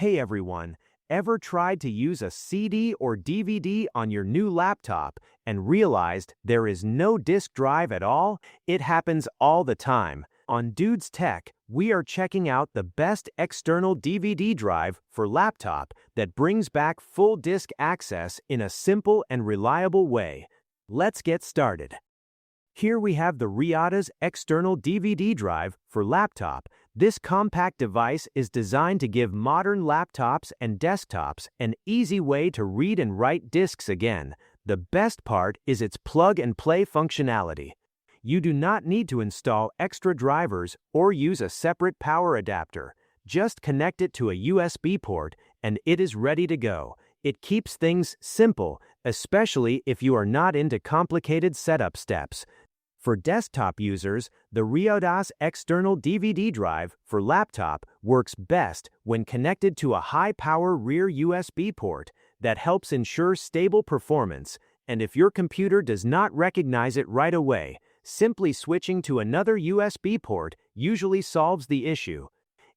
Hey everyone, ever tried to use a CD or DVD on your new laptop and realized there is no disk drive at all? It happens all the time. On Dude's Tech, we are checking out the best external DVD drive for laptop that brings back full disk access in a simple and reliable way. Let's get started. Here we have the Riata's external DVD drive for laptop. This compact device is designed to give modern laptops and desktops an easy way to read and write disks again. The best part is its plug-and-play functionality. You do not need to install extra drivers or use a separate power adapter. Just connect it to a USB port and it is ready to go. It keeps things simple, especially if you are not into complicated setup steps. For desktop users, the Riata's external DVD drive for laptop works best when connected to a high-power rear USB port that helps ensure stable performance, and if your computer does not recognize it right away, simply switching to another USB port usually solves the issue.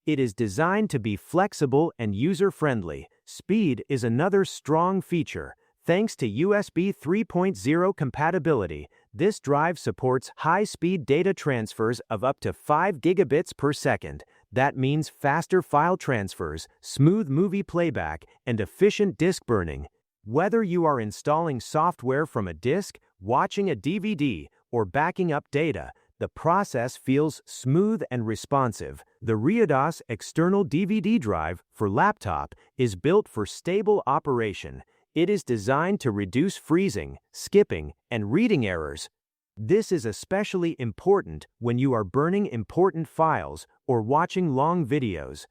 It is designed to be flexible and user-friendly. Speed is another strong feature. Thanks to USB 3.0 compatibility, this drive supports high-speed data transfers of up to 5 gigabits per second. That means faster file transfers, smooth movie playback, and efficient disk burning. Whether you are installing software from a disk, watching a DVD, or backing up data, the process feels smooth and responsive. The Riata's external DVD drive for laptop is built for stable operation. It is designed to reduce freezing, skipping, and reading errors. This is especially important when you are burning important files or watching long videos.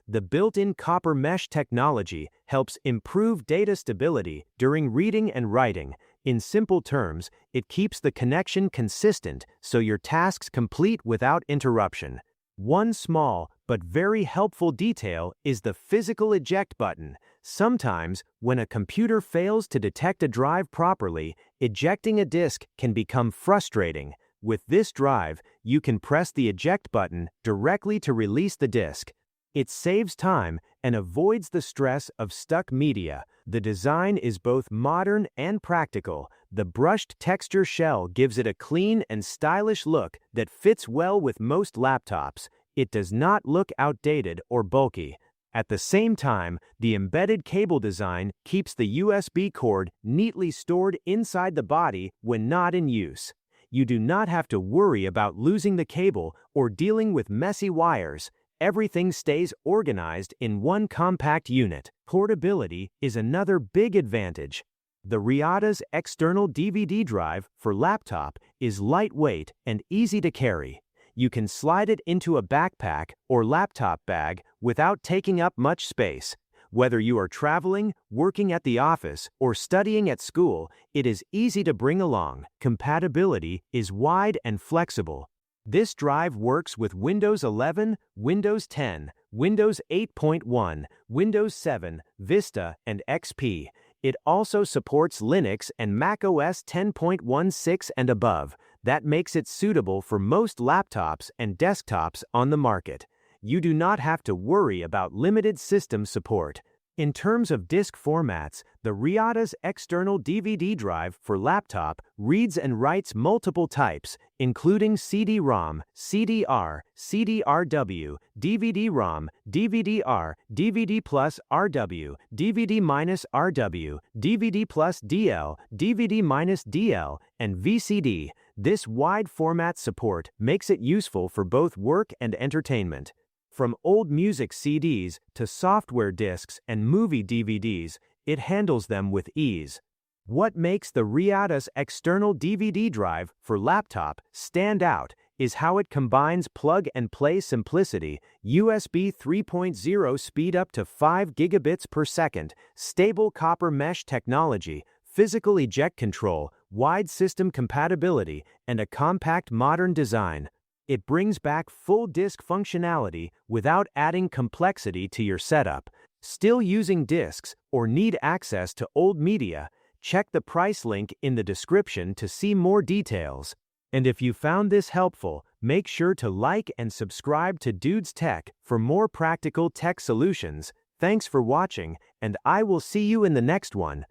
The built-in copper mesh technology helps improve data stability during reading and writing. In simple terms, it keeps the connection consistent so your tasks complete without interruption. One small but very helpful detail is the physical eject button. Sometimes, when a computer fails to detect a drive properly, ejecting a disk can become frustrating. With this drive, you can press the eject button directly to release the disk. It saves time and avoids the stress of stuck media. The design is both modern and practical. The brushed texture shell gives it a clean and stylish look that fits well with most laptops. It does not look outdated or bulky. At the same time, the embedded cable design keeps the USB cord neatly stored inside the body when not in use. You do not have to worry about losing the cable or dealing with messy wires. Everything stays organized in one compact unit. Portability is another big advantage. The Riata's external DVD drive for laptop is lightweight and easy to carry. You can slide it into a backpack or laptop bag without taking up much space. Whether you are traveling, working at the office, or studying at school, it is easy to bring along. Compatibility is wide and flexible. This drive works with Windows 11, Windows 10, Windows 8.1, Windows 7, Vista, and XP. It also supports Linux and macOS 10.16 and above. That makes it suitable for most laptops and desktops on the market. You do not have to worry about limited system support. In terms of disk formats, the Riata's external DVD drive for laptop reads and writes multiple types, including CD-ROM, CDR, CDRW, DVD-ROM, DVD-R, DVD plus RW, DVD-RW, DVD plus DL, DVD-DL, and VCD. This wide format support makes it useful for both work and entertainment. From old music CDs to software discs and movie DVDs, it handles them with ease. What makes the Riata's external DVD drive for laptop stand out is how it combines plug-and-play simplicity, USB 3.0 speed up to 5 gigabits per second, stable copper mesh technology, physical eject control, wide system compatibility, and a compact modern design. It brings back full disk functionality without adding complexity to your setup. Still using disks or need access to old media? Check the price link in the description to see more details. And if you found this helpful, make sure to like and subscribe to Dude's Tech for more practical tech solutions. Thanks for watching, and I will see you in the next one.